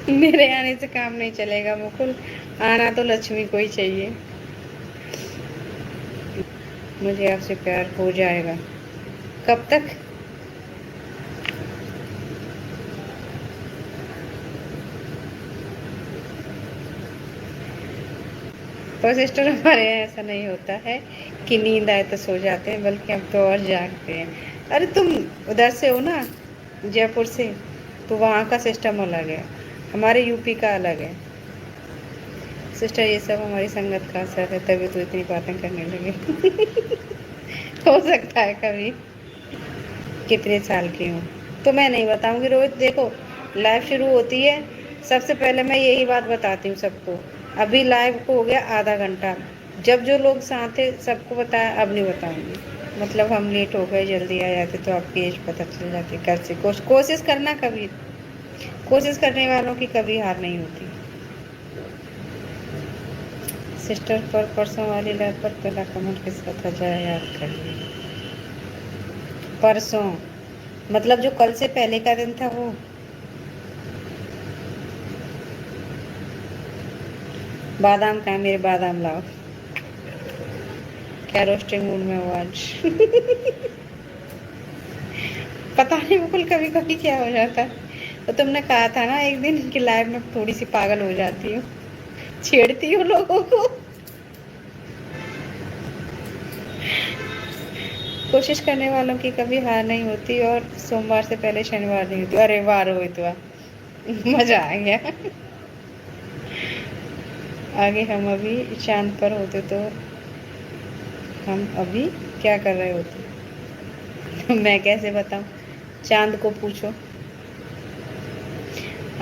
मेरे आने से काम नहीं चलेगा मुकुल, आना तो लक्ष्मी को ही चाहिए। मुझे आपसे प्यार हो जाएगा। कब तक? तो सिस्टर हमारे यहाँ ऐसा नहीं होता है कि नींद आए तो सो जाते हैं, बल्कि हम तो और जागते हैं। अरे तुम उधर से हो ना, जयपुर से, तो वहाँ का सिस्टम अलग है, हमारे यूपी का अलग है। सिस्टर ये सब हमारी संगत का असर है, तभी तो इतनी बातें करने लगे। हो सकता है कभी। कितने साल की हूँ तो मैं नहीं बताऊंगी रोहित। देखो, लाइव शुरू होती है, सबसे पहले मैं यही बात बताती हूँ सबको। अभी लाइव को हो गया आधा घंटा, जब जो लोग साथ थे सबको बताया, अब नहीं बताऊंगी। मतलब हम लेट हो गए, जल्दी आ जाते तो आपकी एज पता चल जाती। कर से कोशिश करना, कभी कोशिश करने वालों की कभी हार नहीं होती। सिस्टर पर परसों वाली लाइव पर पहला कमेंट किस का था, जरा याद करिए। परसों मतलब जो कल से पहले का दिन था वो। बादाम कहाँ, मेरे बादाम लाओ। क्या रोस्टिंग मूड में हो आज? पता नहीं मुकुल, कभी कभी क्या हो जाता है। तो तुमने कहा था ना एक दिन कि लाइव में थोड़ी सी पागल हो जाती हूँ, छेड़ती हूँ लोगों को। कोशिश करने वालों की कभी हार नहीं होती, और सोमवार से पहले शनिवार नहीं होती। अरे वाह रोहित वाह, मजा आ गया। आगे हम अभी चांद पर होते तो हम अभी क्या कर रहे होते? मैं कैसे बताऊं, चांद को पूछो।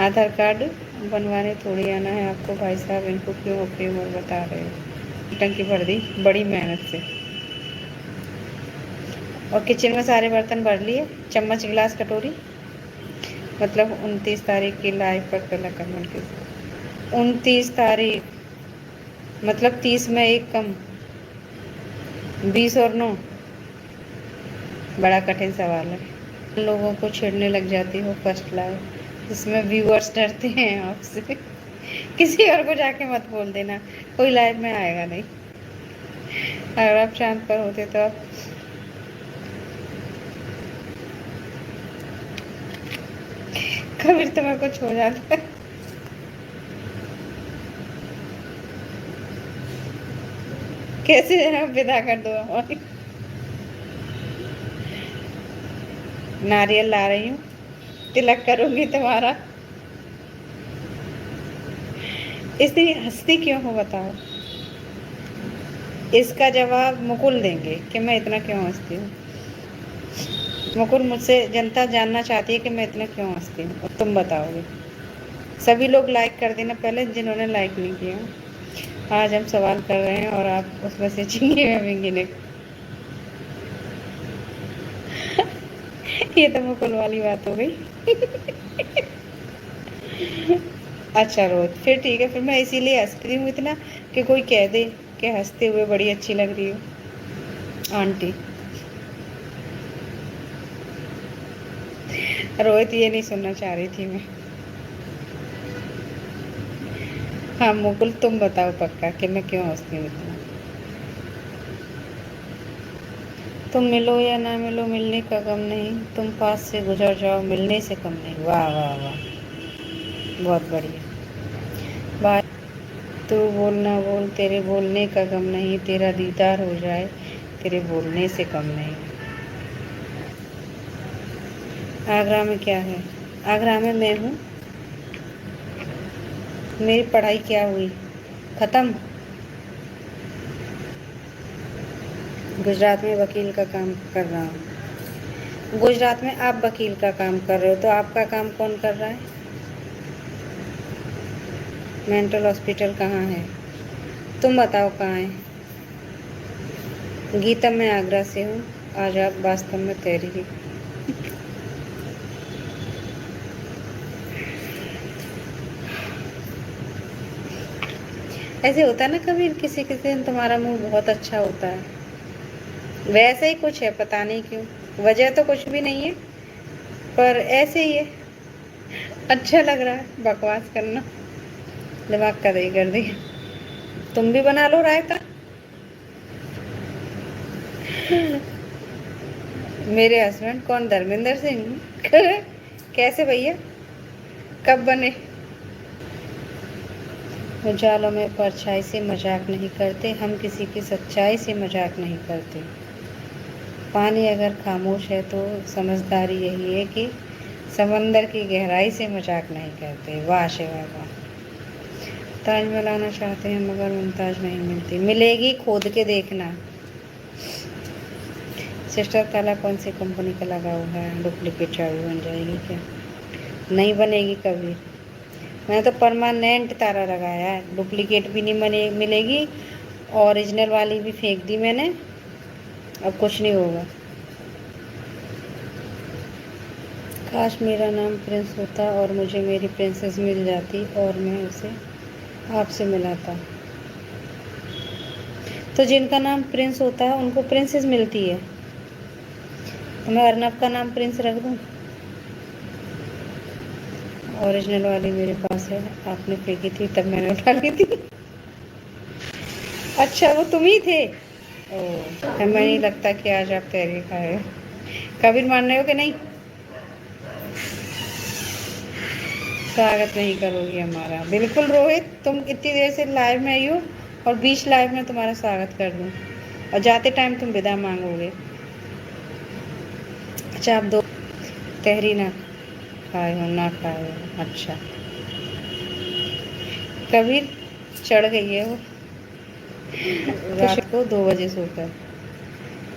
आधार कार्ड बनवाने थोड़ी आना है आपको भाई साहब, इनको क्यों अपनी उम्र बता रहे हो? टंकी भर दी बड़ी मेहनत से। और किचन में सारे बर्तन भर लिए, चम्मच गिलास कटोरी। मतलब 29 तारीख की लाइव पर पहला कमेंट किस? 29 तारीख मतलब 30 में एक कम, 20 और 9। बड़ा कठिन सवाल है। लोगों को छेड़ने लग जाती हो फर्स्ट लाइव, जिसमें व्यूअर्स डरते हैं आपसे। किसी और को जाके मत बोल देना, कोई लाइव में आएगा नहीं। अगर आप चांद पर होते तो आप कभी तुम्हें कुछ हो जाता है। कैसे विदा कर दो हमारी। नारियल ला रही हूँ, तिलक करूंगी तुम्हारा। इतनी हंसती क्यों हो बताओ? इसका जवाब मुकुल देंगे कि मैं इतना क्यों हंसती हूँ। मुकुल, मुझसे जनता जानना चाहती है कि मैं इतना क्यों हंसती हूँ, और तुम बताओगे। सभी लोग लाइक कर देना पहले, जिन्होंने लाइक नहीं किया। आज हम सवाल कर रहे हैं और आप उसमें से चिंगी में भी गिने। ये तो मुकुल वाली बात हो गई। अच्छा रोहित, फिर ठीक है, फिर मैं इसीलिए हंसती हूँ इतना कि कोई कह दे कि हंसते हुए बड़ी अच्छी लग रही हो आंटी। रोहित, ये नहीं सुनना चाह रही थी मैं। हाँ मुकुल, तुम बताओ पक्का कि मैं क्यों हंसती हूँ इतना। तुम मिलो या ना मिलो, मिलने का गम नहीं, तुम पास से गुजर जाओ, मिलने से कम नहीं। वाह वाह वाह, बहुत बढ़िया। बाय। तू बोल ना बोल, तेरे बोलने का गम नहीं, तेरा दीदार हो जाए, तेरे बोलने से कम नहीं। आगरा में क्या है? आगरा में मैं हूँ। मेरी पढ़ाई क्या हुई, ख़त्म। गुजरात में वकील का काम कर रहा हूँ। गुजरात में आप वकील का काम कर रहे हो, तो आपका काम कौन कर रहा है? मेंटल हॉस्पिटल कहाँ है? तुम बताओ कहाँ है? गीता, मैं आगरा से हूँ। आज आप वास्तव में तैरी ही। ऐसे होता है ना, कभी किसी किसी दिन तुम्हारा मूड बहुत अच्छा होता है, वैसे ही कुछ है, पता नहीं क्यों। वजह तो कुछ भी नहीं है, पर ऐसे ही है। अच्छा लग रहा है बकवास करना, दिमाग का दही कर दिया। तुम भी बना लो रायता। मेरे हस्बैंड कौन, धर्मेंद्र सिंह? कैसे भैया, कब बने? उजालों में परछाई से मजाक नहीं करते, हम किसी की सच्चाई से मजाक नहीं करते। पानी अगर खामोश है तो समझदारी यही है कि समंदर की गहराई से मजाक नहीं करते। वाह शिवा वाह। ताजमहल आना चाहते हैं मगर मुमताज नहीं मिलती, मिलेगी खोद के देखना। सिस्टर ताला कौन सी कंपनी का लगा हुआ है? डुप्लीकेट चाबी बन जाएगी क्या? नहीं बनेगी कभी। मैंने तो परमानेंट ताला लगाया है, डुप्लीकेट भी नहीं बने मिलेगी, ओरिजिनल वाली भी फेंक दी मैंने, अब कुछ नहीं होगा। काश मेरा नाम प्रिंस होता और मुझे मेरी प्रिंसेस मिल जाती और मैं उसे आपसे मिलाता। तो जिनका नाम प्रिंस होता है उनको प्रिंसेस मिलती है, तो मैं अर्नब का नाम प्रिंस रख दूँ? ओरिजिनल वाली मेरे पास है, आपने फेंकी थी तब मैंने उठा ली थी। अच्छा वो तुम ही थे? ओह, हमें नहीं लगता कि आज आप तहरीर खाए। कबीर मान रहे हो कि नहीं? स्वागत नहीं करोगी हमारा? बिल्कुल रोहित, तुम इतनी देर से लाइव में आई हो और 20 लाइव में तुम्हारा स्वागत कर दूं, और जाते टाइम तुम विदा मांगोगे। अच्छा आप दो तहरी ना खाए हो, ना खाए हो, अच्छा। कबीर चढ़ गई है वो रात को 2 बजे सोकर।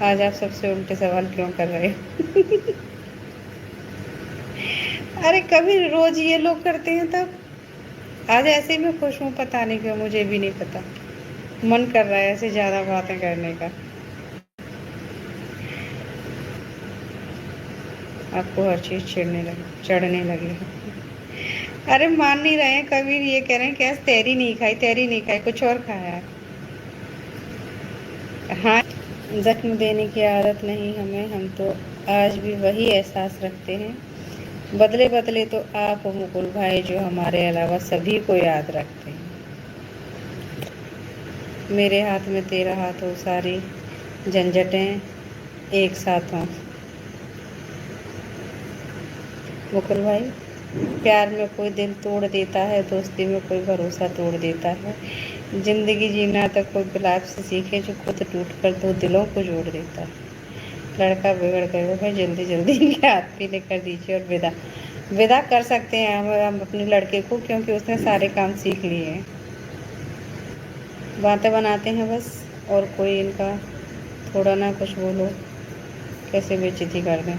आज आप सबसे उल्टे सवाल क्यों कर रहे हो? अरे कबीर रोज ये लोग करते हैं, तब आज ऐसे ही मैं खुश हूँ, पता नहीं क्यों, मुझे भी नहीं पता, मन कर रहा है ऐसे ज़्यादा बातें करने का। आपको हर चीज़ चढ़ने लगी। अरे मान नहीं रहे हैं कबीर, ये कह रहे हैं कि आज तहरी नहीं खाई, तहरी नहीं खाई, कुछ और खाया है। हाँ, जख्म देने की आदत नहीं हमें, हम तो आज भी वही एहसास रखते हैं। बदले बदले तो आप हो मुकुल भाई, जो हमारे अलावा सभी को याद रखते हैं। मेरे हाथ में तेरा हाथ हो, सारी झंझटें एक साथ हों। मुकुल भाई, प्यार में कोई दिल तोड़ देता है, दोस्ती में कोई भरोसा तोड़ देता है, जिंदगी जीना तो कोई गुलाब से सीखे जो खुद टूट कर दो दिलों को जोड़ देता है। लड़का बिगड़ गया है, जल्दी जल्दी इनके हाथ पे लेकर दीजिए और विदा विदा कर सकते हैं हम अपने लड़के को, क्योंकि उसने सारे काम सीख लिए हैं। बातें बनाते हैं बस, और कोई इनका थोड़ा ना कुछ बोलो, कैसे बेइज्जती कर दें।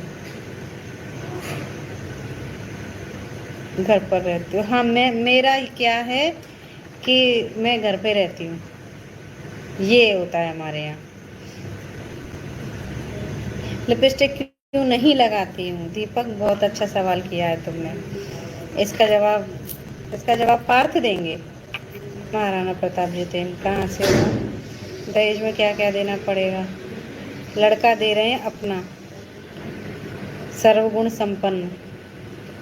घर पर रहती हूँ, हाँ। मेरा क्या है कि मैं घर पे रहती हूँ, ये होता है हमारे यहाँ। लिपस्टिक क्यों नहीं लगाती हूँ? दीपक बहुत अच्छा सवाल किया है तुमने, इसका जवाब पार्थ देंगे। महाराणा प्रताप जितेंद्र कहाँ से हो? दहेज में क्या क्या देना पड़ेगा? लड़का दे रहे हैं अपना, सर्वगुण संपन्न,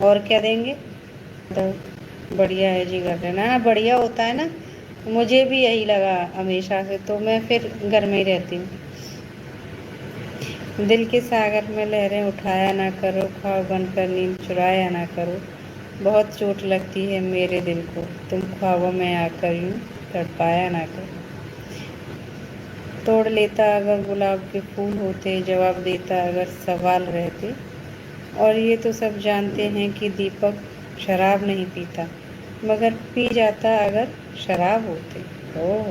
और क्या देंगे? तो बढ़िया है जी, कर लेना ना, बढ़िया होता है ना। मुझे भी यही लगा हमेशा से, तो मैं फिर घर में ही रहती हूँ। दिल के सागर में लहरें उठाया ना करो, ख्वाब बनकर नींद चुराया ना करो, बहुत चोट लगती है मेरे दिल को, तुम ख्वाबों में आकर यूं तड़पाया ना करो। तोड़ लेता अगर गुलाब के फूल होते, जवाब देता अगर सवाल रहते, और ये तो सब जानते हैं कि दीपक शराब नहीं पीता, मगर पी जाता अगर शराब होते। ओह,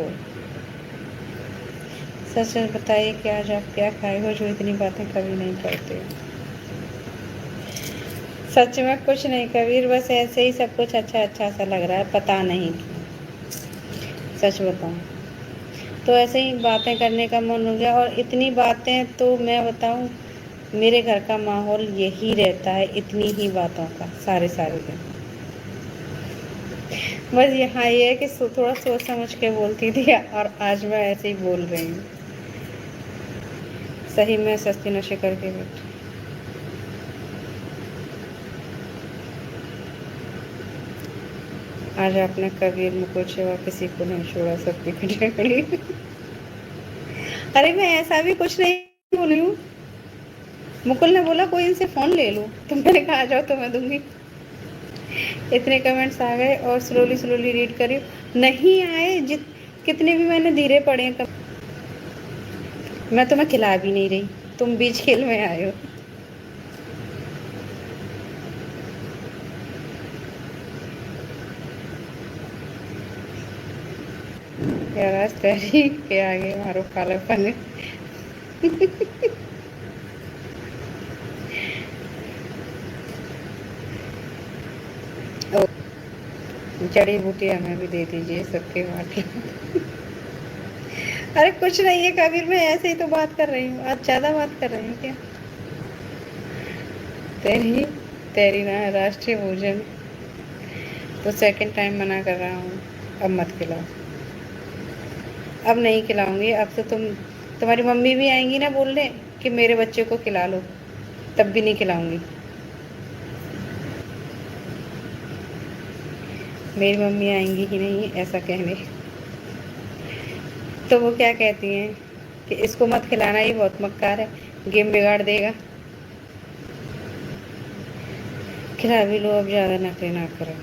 सच सच बताइए कि आज आप क्या खाए हो, जो इतनी बातें कभी नहीं करते? सच में कुछ नहीं कबीर, बस ऐसे ही सब कुछ अच्छा अच्छा सा लग रहा है, पता नहीं क्यों। सच बताऊं तो ऐसे ही बातें करने का मन हो गया, और इतनी बातें तो मैं बताऊं, मेरे घर का माहौल यही रहता है, इतनी ही बातों का, सारे सारे दिन। बस यहाँ ये है कि थोड़ा सोच समझ के बोलती थी, और आज मैं ऐसे ही बोल रही हूँ। सही में सस्ती नशे करके बैठी। आज आपने कबीर मुकुल सेवा किसी को नहीं छोड़ा, सबकी खड़ी। अरे मैं ऐसा भी कुछ नहीं बोली हूँ। मुकुल ने बोला कोई इनसे फोन ले लो, तो मैंने कहा आ जाओ तो मैं दूंगी। इतने कमेंट्स आ गए और स्लोली स्लोली रीड करी, नहीं आए कितने भी मैंने धीरे पढ़े हैं। मैं तुम्हें खिला भी नहीं रही, तुम बीच खेल में आए हो। यार आज तेरी के आगे मारो काला पानी। जड़ी बूटी हमें भी दे दीजिए, सबके बाटे। अरे कुछ नहीं है कबीर, मैं ऐसे ही तो बात कर रही हूँ। आज ज्यादा बात कर रही हूँ क्या? तेरी तेरी ना राष्ट्रीय भोजन तो सेकंड टाइम मना कर रहा हूँ, अब मत खिलाओ। अब नहीं खिलाऊंगी। अब तो तुम्हारी मम्मी भी आएंगी ना बोलने कि मेरे बच्चे को खिला लो, तब भी नहीं खिलाऊंगी। मेरी मम्मी आएंगी ही नहीं ऐसा कहने, तो वो क्या कहती हैं कि इसको मत खिलाना, ये बहुत मक्कार है, गेम बिगाड़ देगा। खिला भी लो, अब ज़्यादा नखरे ना करो।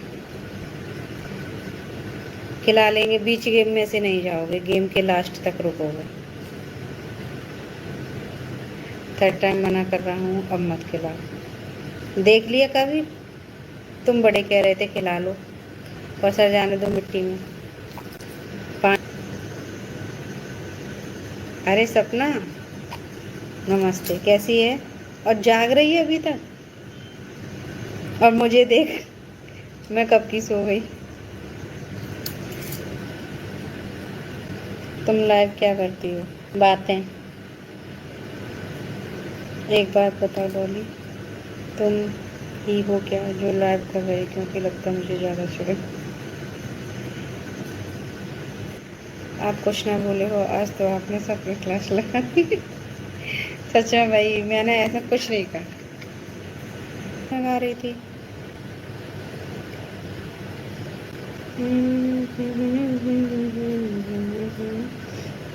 खिला लेंगे, बीच गेम में से नहीं जाओगे, गेम के लास्ट तक रुकोगे। थर्ड टाइम मना कर रहा हूँ, अब मत खिलाओ। देख लिया कभी, तुम बड़े कह रहे थे खिला लो, पसर जाने दो मिट्टी में। अरे सपना नमस्ते, कैसी है? और जाग रही है अभी तक? और मुझे देख, मैं कब की सो गई। तुम लाइव क्या करती हो? बातें। एक बात बताओ डॉली, तुम ही हो क्या जो लाइव कर रही? क्योंकि लगता मुझे ज़्यादा शुरू। आप कुछ ना बोले हो, आज तो आपने सबकी क्लास लगा दी। सच में भाई, मैंने ऐसा कुछ नहीं कहा। लगा रही थी।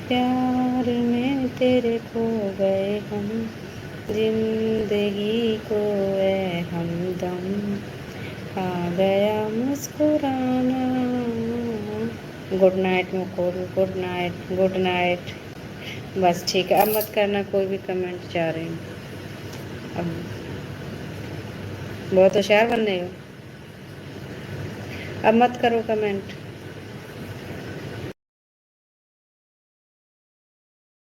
प्यार में तेरे खो गए हम, जिंदगी को है हमदम, आ गया मुस्कुराना। Good night Mukul, good night, good night. बस ठीक है, अब मत करना कोई भी कमेंट जा रहे हैं। अब बहुत होशियार बन रहे हो, अब मत करो कमेंट।